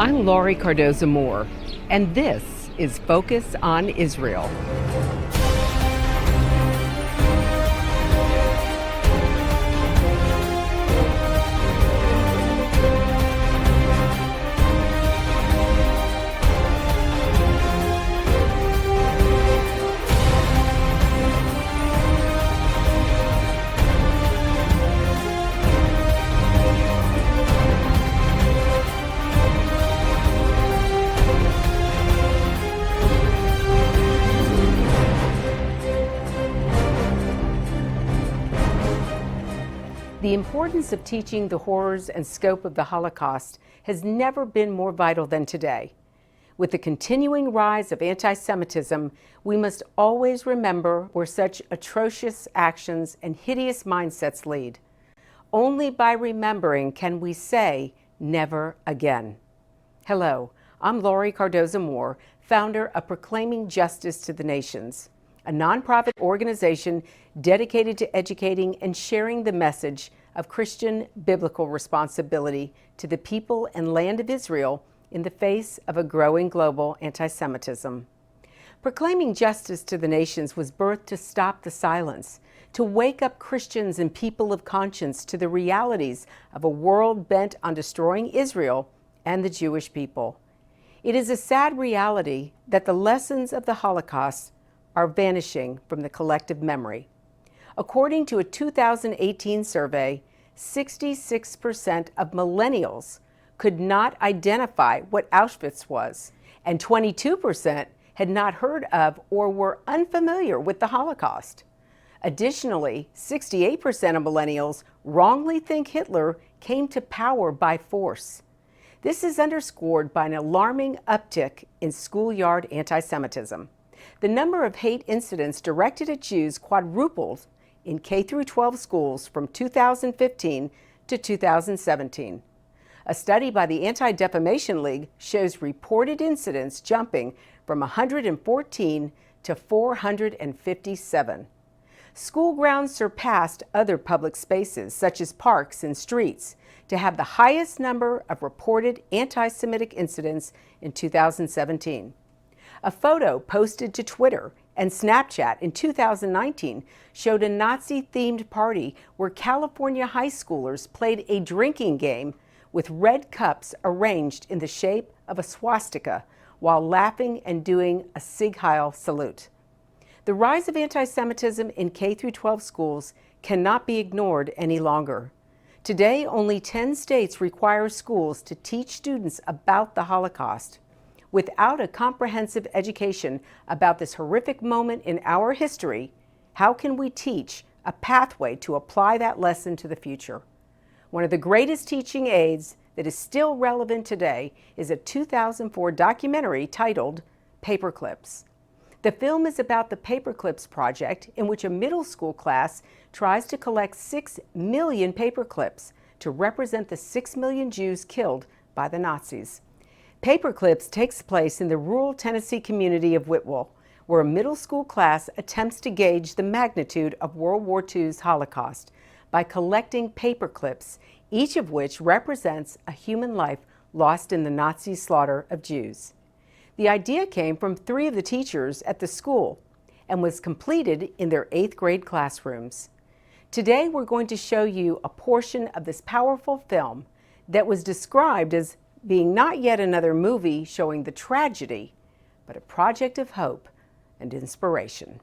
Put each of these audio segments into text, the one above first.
I'm Laurie Cardoza-Moore, and this is Focus on Israel. The importance of teaching the horrors and scope of the Holocaust has never been more vital than today. With the continuing rise of anti-Semitism, we must always remember where such atrocious actions and hideous mindsets lead. Only by remembering can we say, never again. Hello, I'm Laurie Cardoza-Moore, founder of Proclaiming Justice to the Nations, a nonprofit organization dedicated to educating and sharing the message of Christian biblical responsibility to the people and land of Israel in the face of a growing global anti-Semitism. Proclaiming Justice to the Nations was birthed to stop the silence, to wake up Christians and people of conscience to the realities of a world bent on destroying Israel and the Jewish people. It is a sad reality that the lessons of the Holocaust are vanishing from the collective memory. According to a 2018 survey, 66% of millennials could not identify what Auschwitz was, and 22% had not heard of or were unfamiliar with the Holocaust. Additionally, 68% of millennials wrongly think Hitler came to power by force. This is underscored by an alarming uptick in schoolyard anti-Semitism. The number of hate incidents directed at Jews quadrupled in K-12 schools from 2015 to 2017. A study by the Anti-Defamation League shows reported incidents jumping from 114 to 457. School grounds surpassed other public spaces, such as parks and streets, to have the highest number of reported anti-Semitic incidents in 2017. A photo posted to Twitter and Snapchat in 2019 showed a Nazi-themed party where California high schoolers played a drinking game with red cups arranged in the shape of a swastika while laughing and doing a Sieg Heil salute. The rise of anti-Semitism in K-12 schools cannot be ignored any longer. Today, only 10 states require schools to teach students about the Holocaust. Without a comprehensive education about this horrific moment in our history, how can we teach a pathway to apply that lesson to the future? One of the greatest teaching aids that is still relevant today is a 2004 documentary titled Paperclips. The film is about the Paperclips project, in which a middle school class tries to collect 6 million paperclips to represent the 6 million Jews killed by the Nazis. Paperclips takes place in the rural Tennessee community of Whitwell, where a middle school class attempts to gauge the magnitude of World War II's Holocaust by collecting paperclips, each of which represents a human life lost in the Nazi slaughter of Jews. The idea came from 3 of the teachers at the school and was completed in their 8th grade classrooms. Today, we're going to show you a portion of this powerful film that was described as being not yet another movie showing the tragedy, but a project of hope and inspiration.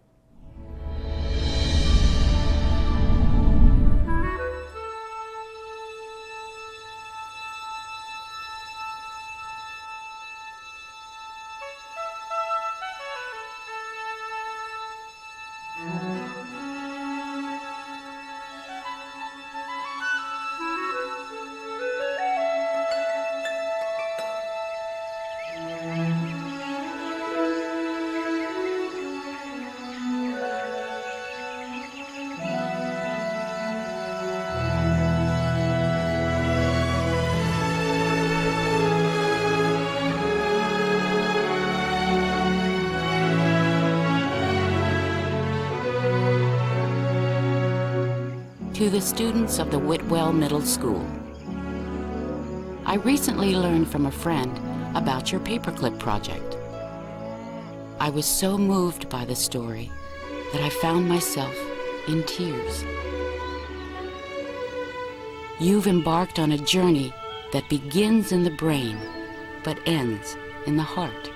To the students of the Whitwell Middle School. I recently learned from a friend about your paperclip project. I was so moved by the story that I found myself in tears. You've embarked on a journey that begins in the brain but ends in the heart.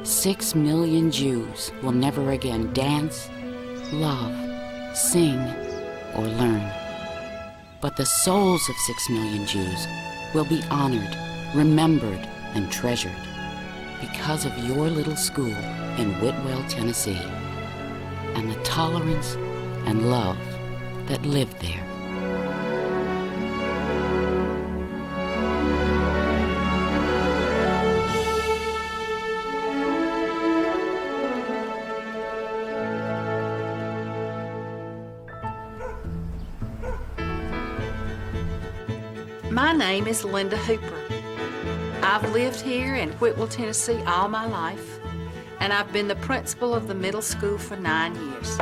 6 million Jews will never again dance, love, sing, or learn. But the souls of 6 million Jews will be honored, remembered, and treasured because of your little school in Whitwell, Tennessee, and the tolerance and love that lived there. My name is Linda Hooper. I've lived here in Whitwell, Tennessee all my life, and I've been the principal of the middle school for 9 years.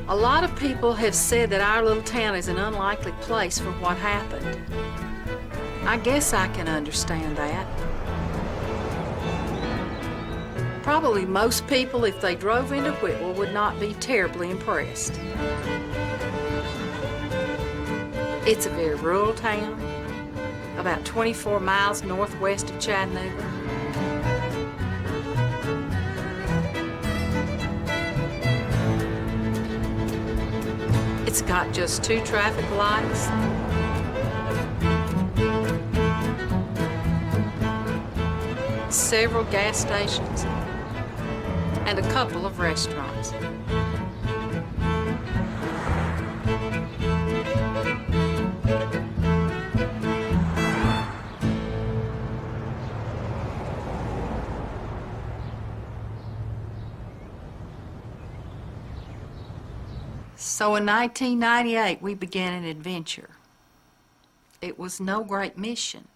A lot of people have said that our little town is an unlikely place for what happened. I guess I can understand that. Probably most people, if they drove into Whitwell, would not be terribly impressed. It's a very rural town, about 24 miles northwest of Chattanooga. It's got just 2 traffic lights, several gas stations, and a couple of restaurants. So in 1998, we began an adventure. It was no great mission.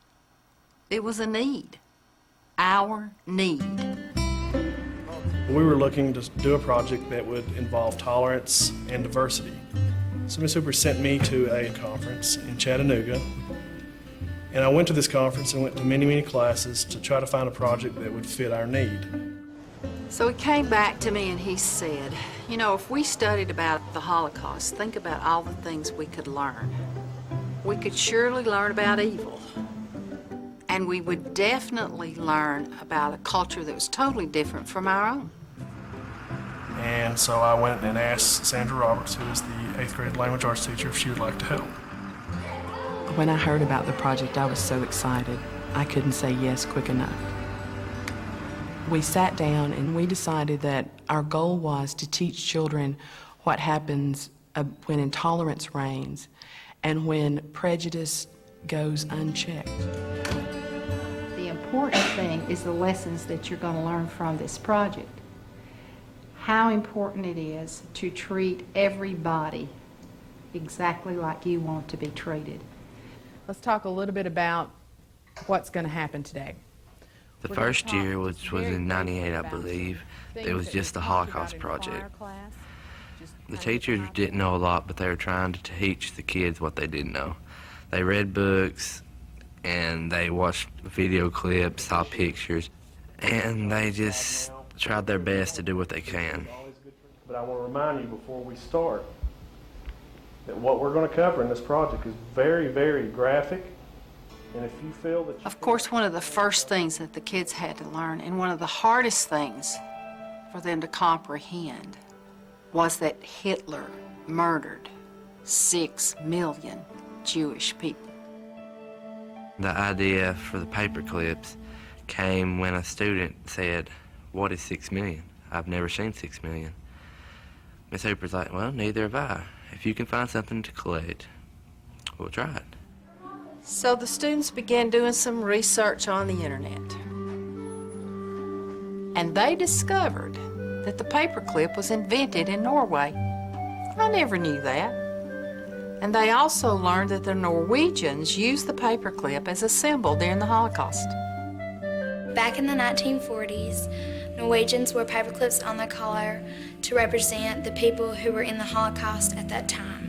It was a need, our need. We were looking to do a project that would involve tolerance and diversity. So Ms. Hooper sent me to a conference in Chattanooga, and I went to this conference and went to many, many classes to try to find a project that would fit our need. So he came back to me and he said, you know, if we studied about the Holocaust, think about all the things we could learn. We could surely learn about evil. And we would definitely learn about a culture that was totally different from our own. And so I went and asked Sandra Roberts, who is the 8th grade language arts teacher, if she would like to help. When I heard about the project, I was so excited. I couldn't say yes quick enough. We sat down and we decided that our goal was to teach children what happens when intolerance reigns and when prejudice goes unchecked. The important thing is the lessons that you're going to learn from this project. How important it is to treat everybody exactly like you want to be treated. Let's talk a little bit about what's going to happen today. The first year, which was in '98, I believe, it was just the Holocaust project. The teachers didn't know a lot, but they were trying to teach the kids what they didn't know. They read books, and they watched video clips, saw pictures, and they just tried their best to do what they can. But I want to remind you before we start that what we're going to cover in this project is very, very graphic. And if you feel that Of course, one of the first things that the kids had to learn, and one of the hardest things for them to comprehend, was that Hitler murdered 6 million Jewish people. The idea for the paper clips came when a student said, "What is 6 million? I've never seen 6 million." Miss Hooper's like, "Well, neither have I. If you can find something to collect, we'll try it." So the students began doing some research on the internet. And they discovered that the paperclip was invented in Norway. I never knew that. And they also learned that the Norwegians used the paperclip as a symbol during the Holocaust. Back in the 1940s, Norwegians wore paperclips on their collar to represent the people who were in the Holocaust at that time.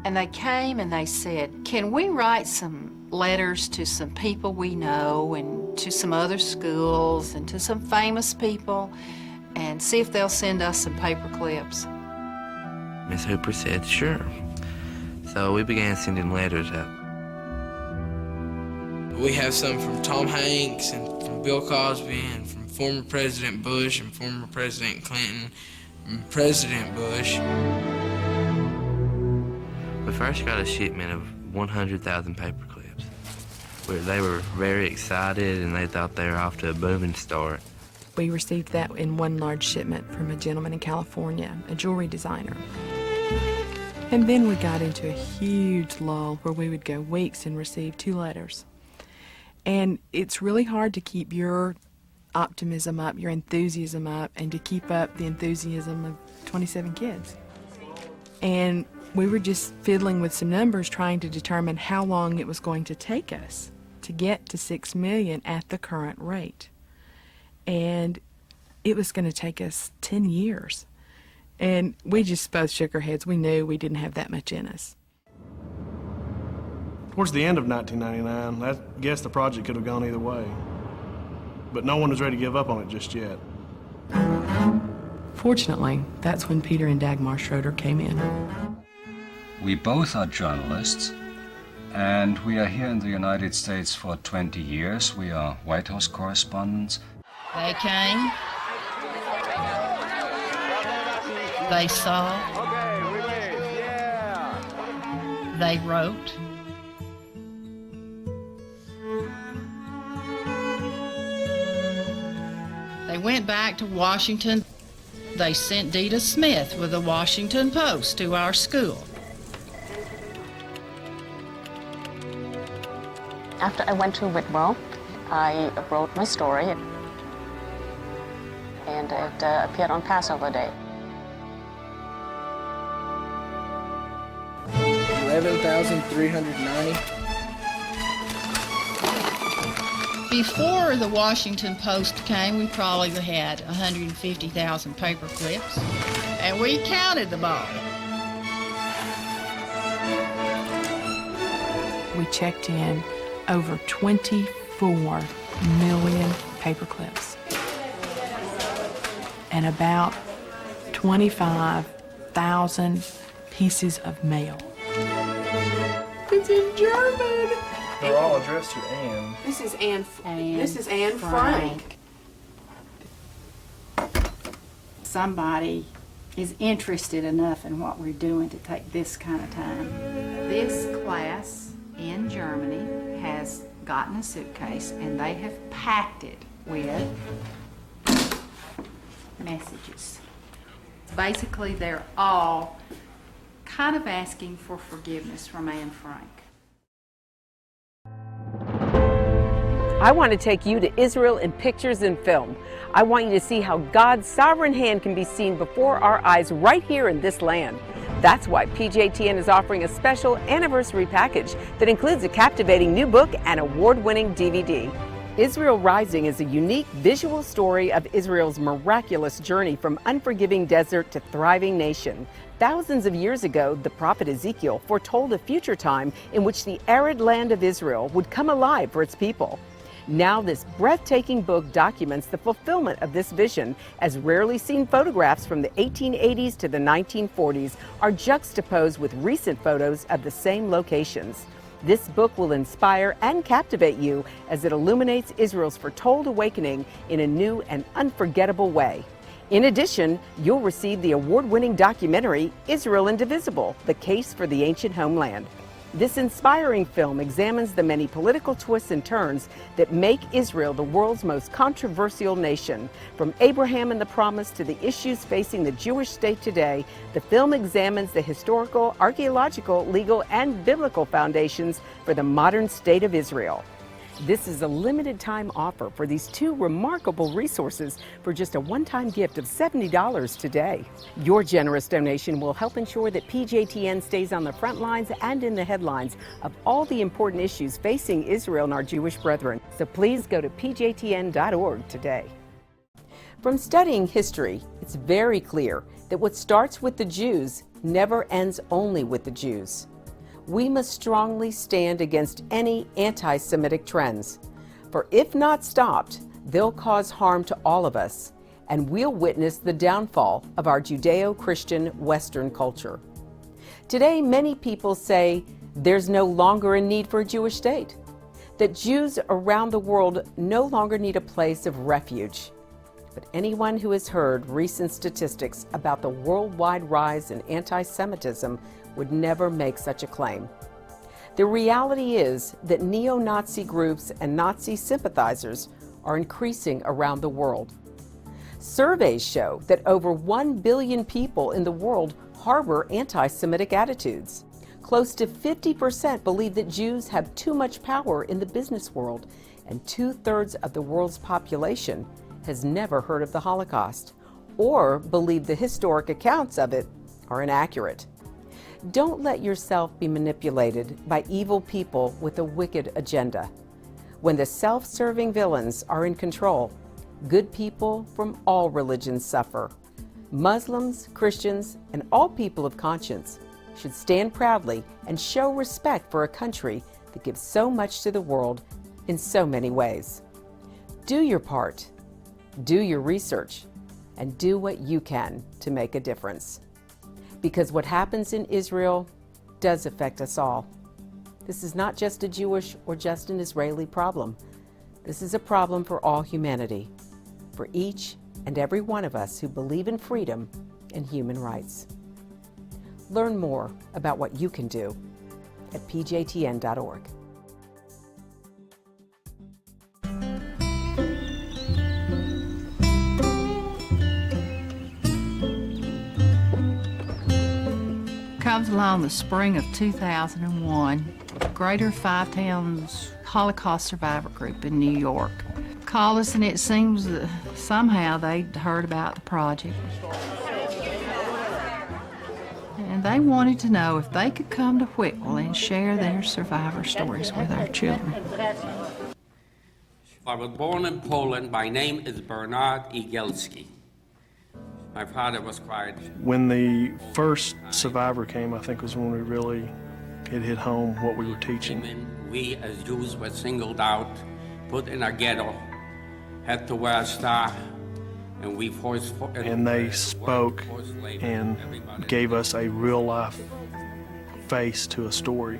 And they came and they said, can we write some letters to some people we know and to some other schools and to some famous people and see if they'll send us some paper clips? Miss Hooper said, sure. So we began sending letters out. We have some from Tom Hanks and from Bill Cosby and from former President Bush and former President Clinton and President Bush. We first got a shipment of 100,000 paper clips. They were very excited and they thought they were off to a booming start. We received that in one large shipment from a gentleman in California, a jewelry designer. And then we got into a huge lull where we would go weeks and receive 2 letters. And it's really hard to keep your optimism up, your enthusiasm up, and to keep up the enthusiasm of 27 kids. And we were just fiddling with some numbers trying to determine how long it was going to take us to get to 6 million at the current rate. And it was going to take us 10 years. And we just both shook our heads. We knew we didn't have that much in us. Towards the end of 1999, I guess the project could have gone either way. But no one was ready to give up on it just yet. Fortunately, that's when Peter and Dagmar Schroeder came in. We both are journalists, and we are here in the United States for 20 years. We are White House correspondents. They came. They saw. They wrote. They went back to Washington. They sent Dita Smith with the Washington Post to our school. After I went to Whitwell, I wrote my story, and it appeared on Passover Day. 11,390. Before the Washington Post came, we probably had 150,000 paper clips, and we counted them all. We checked in over 24 million paper clips and about 25,000 pieces of mail. It's in German. They're all addressed to Anne. This is Anne. This is Anne Frank. Somebody is interested enough in what we're doing to take this kind of time. This class in Germany has gotten a suitcase and they have packed it with messages. Basically, they're all kind of asking for forgiveness from Anne Frank. I want to take you to Israel in pictures and film. I want you to see how God's sovereign hand can be seen before our eyes right here in this land. That's why PJTN is offering a special anniversary package that includes a captivating new book and award-winning DVD. Israel Rising is a unique visual story of Israel's miraculous journey from unforgiving desert to thriving nation. Thousands of years ago, the prophet Ezekiel foretold a future time in which the arid land of Israel would come alive for its people. Now this breathtaking book documents the fulfillment of this vision, as rarely seen photographs from the 1880s to the 1940s are juxtaposed with recent photos of the same locations. This book will inspire and captivate you as it illuminates Israel's foretold awakening in a new and unforgettable way. In addition, you'll receive the award-winning documentary, Israel Indivisible, The Case for the Ancient Homeland. This inspiring film examines the many political twists and turns that make Israel the world's most controversial nation. From Abraham and the Promise to the issues facing the Jewish state today, the film examines the historical, archaeological, legal, and biblical foundations for the modern state of Israel. This is a limited time offer for these 2 remarkable resources for just a one-time gift of $70 today. Your generous donation will help ensure that PJTN stays on the front lines and in the headlines of all the important issues facing Israel and our Jewish brethren. So please go to pjtn.org today. From studying history, it's very clear that what starts with the Jews never ends only with the Jews. we must strongly stand against any anti-Semitic trends. For if not stopped, they'll cause harm to all of us, and we'll witness the downfall of our Judeo-Christian Western culture. Today, many people say there's no longer a need for a Jewish state, that Jews around the world no longer need a place of refuge. But anyone who has heard recent statistics about the worldwide rise in anti-Semitism would never make such a claim. The reality is that neo-Nazi groups and Nazi sympathizers are increasing around the world. Surveys show that over 1 billion people in the world harbor anti-Semitic attitudes. Close to 50% believe that Jews have too much power in the business world, and 2/3 of the world's population has never heard of the Holocaust or believe the historic accounts of it are inaccurate. Don't let yourself be manipulated by evil people with a wicked agenda. When the self-serving villains are in control, good people from all religions suffer. Muslims, Christians, and all people of conscience should stand proudly and show respect for a country that gives so much to the world in so many ways. Do your part, do your research, and do what you can to make a difference. Because what happens in Israel does affect us all. This is not just a Jewish or just an Israeli problem. This is a problem for all humanity, for each and every one of us who believe in freedom and human rights. Learn more about what you can do at pjtn.org. Comes along the spring of 2001, Greater Five Towns Holocaust Survivor Group in New York called us, and it seems that somehow they'd heard about the project. And they wanted to know if they could come to Whitwell and share their survivor stories with our children. I was born in Poland. My name is Bernard Igelski. My father was quite... When the first survivor came, I think was when we really it hit home what we were teaching. We as Jews were singled out, put in a ghetto, had to wear a star, and we forced... And they spoke and gave us a real-life face to a story.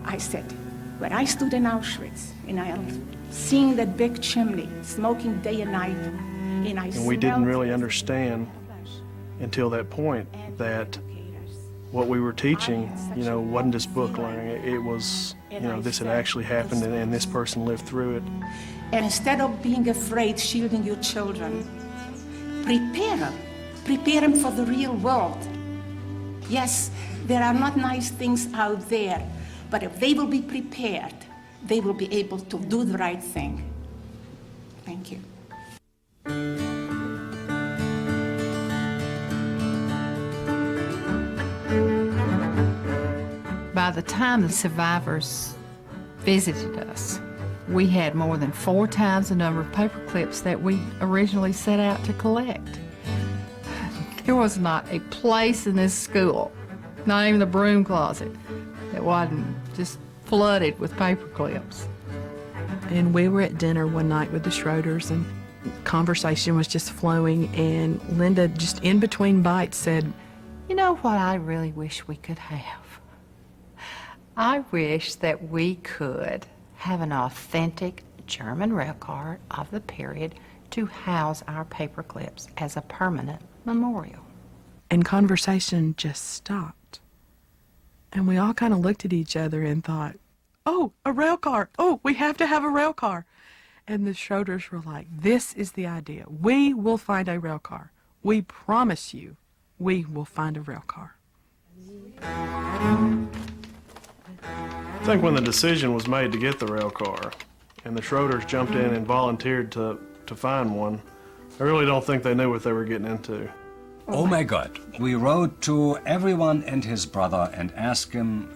I said, when I stood in Auschwitz, and I seen that big chimney, smoking day and night, and we didn't really understand until that point that what we were teaching, wasn't just book learning. It was, this had actually happened and this person lived through it. And instead of being afraid, shielding your children, prepare them for the real world. Yes, there are not nice things out there, but if they will be prepared, they will be able to do the right thing. Thank you. By the time the survivors visited us, we had more than 4 times the number of paper clips that we originally set out to collect. There was not a place in this school, not even the broom closet, that wasn't just flooded with paper clips. And we were at dinner one night with the Schroeders, and conversation was just flowing, and Linda, just in between bites, said, "You know what I really wish we could have? I wish that we could have an authentic German railcar of the period to house our paper clips as a permanent memorial." And conversation just stopped. And we all kind of looked at each other and thought, oh, a rail car. Oh, we have to have a rail car. And the Schroeders were like, this is the idea. We will find a rail car. We promise you, we will find a rail car. I think when the decision was made to get the rail car and the Schroeders jumped in and volunteered to find one, I really don't think they knew what they were getting into. Oh my God. We wrote to everyone and his brother and asked him,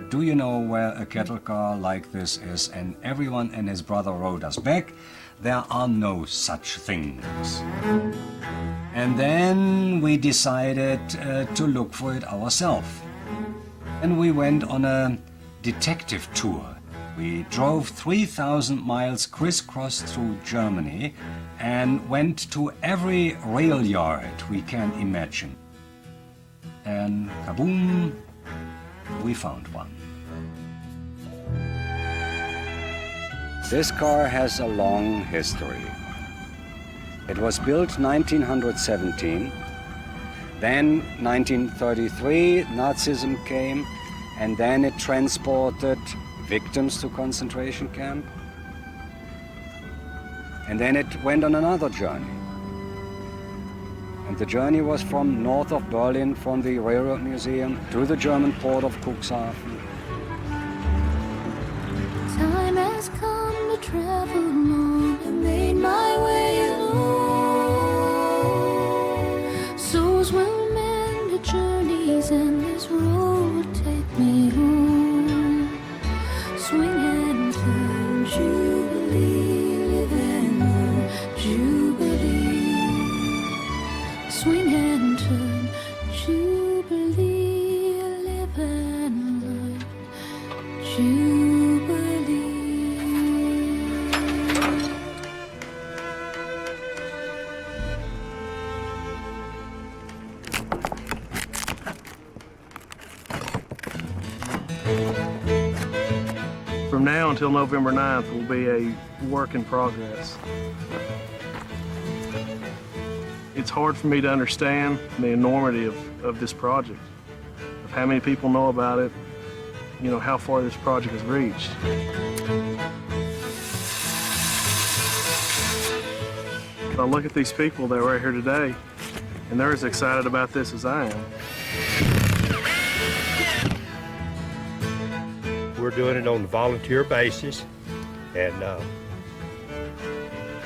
do you know where a cattle car like this is? And everyone and his brother wrote us back, there are no such things. And then we decided to look for it ourselves. And we went on a detective tour. We drove 3,000 miles crisscross through Germany and went to every rail yard we can imagine. And kaboom, we found one. This car has a long history. It was built 1917. Then 1933, Nazism came, and then it transported victims to concentration camp. And then it went on another journey. And the journey was from north of Berlin, from the Railroad Museum to the German port of Cuxhaven. Time has come to travel on and made my way alone. Souls will mend the journeys and this road will take me home. Swing and turn, Jubilee, live and learn, Jubilee. Swing and turn, Jubilee, live and learn, Jubilee. From now until November 9th will be a work in progress. It's hard for me to understand the enormity of this project, of how many people know about it, you know, how far this project has reached. I look at these people that are right here today, and they're as excited about this as I am. We're doing it on a volunteer basis, and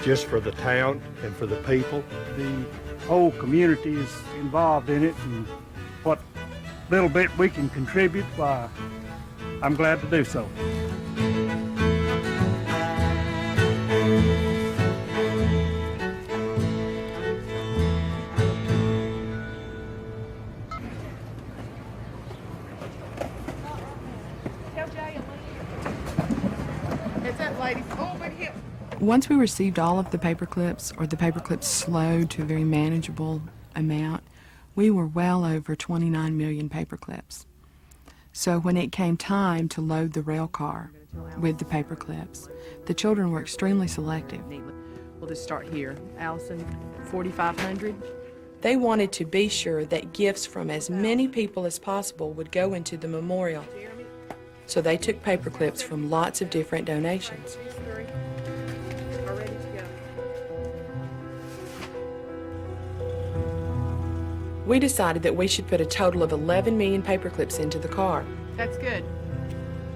just for the town and for the people. The whole community is involved in it, and what little bit we can contribute, why, I'm glad to do so. Once we received all of the paper clips, or the paper clips slowed to a very manageable amount, we were well over 29 million paper clips. So when it came time to load the rail car with the paper clips, the children were extremely selective. We'll just start here. Allison, 4,500. They wanted to be sure that gifts from as many people as possible would go into the memorial. So they took paper clips from lots of different donations. We decided that we should put a total of 11 million paper clips into the car. That's good.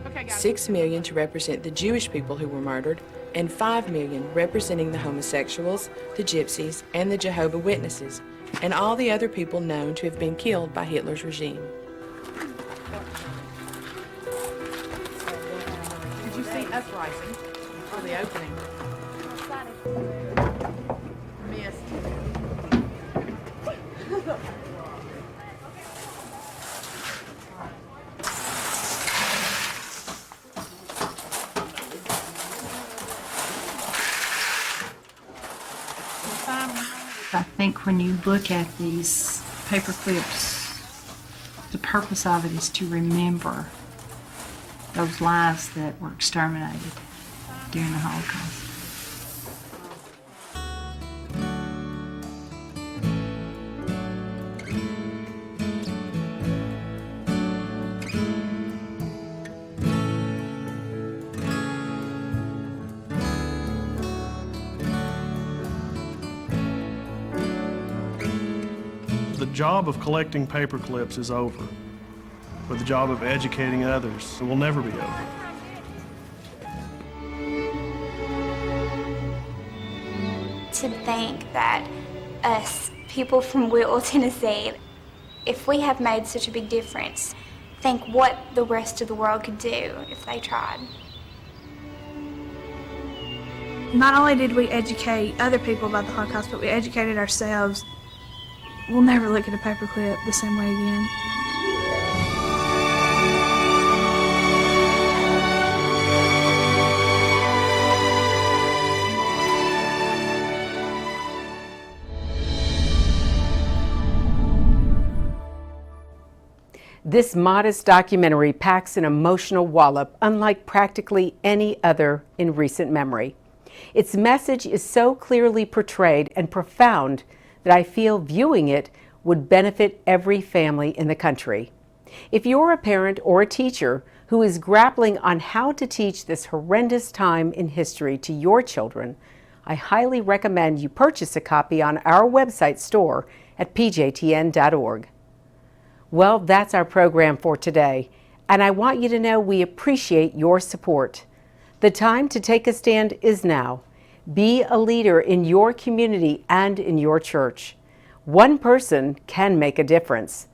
Okay, guys. 6 million to represent the Jewish people who were murdered, and 5 million representing the homosexuals, the gypsies, and the Jehovah's Witnesses, and all the other people known to have been killed by Hitler's regime. Did you see Uprising for the opening? Missed. I think when you look at these paper clips, the purpose of it is to remember those lives that were exterminated during the Holocaust. The job of collecting paper clips is over, but the job of educating others will never be over. To think that us, people from Whitwell, Tennessee, if we have made such a big difference, think what the rest of the world could do if they tried. Not only did we educate other people about the Holocaust, but we educated ourselves. We'll never look at a paperclip the same way again. This modest documentary packs an emotional wallop unlike practically any other in recent memory. Its message is so clearly portrayed and profound that I feel viewing it would benefit every family in the country. If you're a parent or a teacher who is grappling on how to teach this horrendous time in history to your children, I highly recommend you purchase a copy on our website store at pjtn.org. Well, that's our program for today, and I want you to know we appreciate your support. The time to take a stand is now. Be a leader in your community and in your church. One person can make a difference.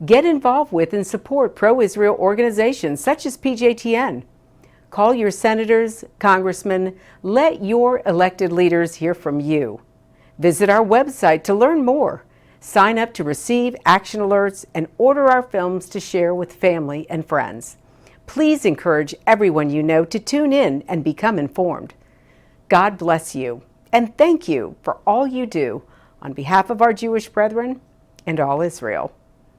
Get involved with and support pro-Israel organizations such as PJTN. Call your senators, congressmen, let your elected leaders hear from you. Visit our website to learn more. Sign up to receive action alerts and order our films to share with family and friends. Please encourage everyone you know to tune in and become informed. God bless you, and thank you for all you do on behalf of our Jewish brethren and all Israel.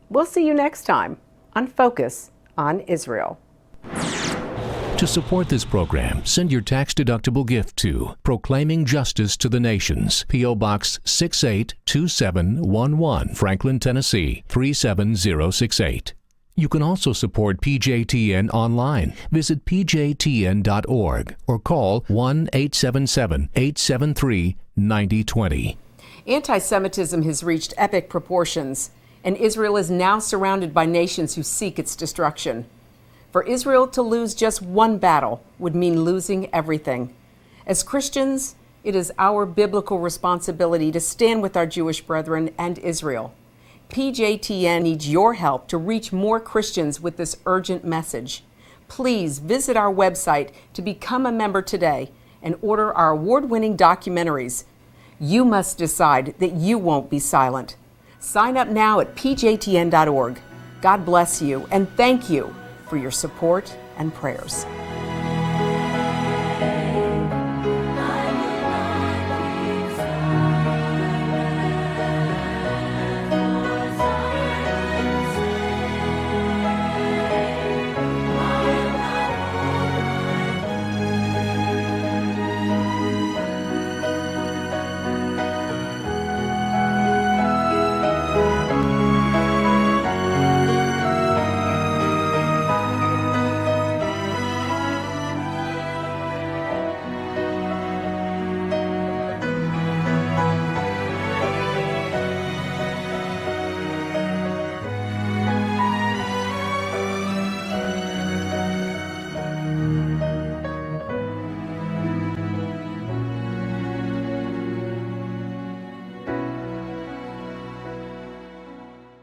We'll see you next time on Focus on Israel. To support this program, send your tax-deductible gift to Proclaiming Justice to the Nations, P.O. Box 682711, Franklin, Tennessee 37068. You can also support PJTN online. Visit pjtn.org or call 1-877-873-9020. Anti-Semitism has reached epic proportions, and Israel is now surrounded by nations who seek its destruction. For Israel to lose just one battle would mean losing everything. As Christians, it is our biblical responsibility to stand with our Jewish brethren and Israel. PJTN needs your help to reach more Christians with this urgent message. Please visit our website to become a member today and order our award-winning documentaries. You must decide that you won't be silent. Sign up now at pjtn.org. God bless you, and thank you for your support and prayers.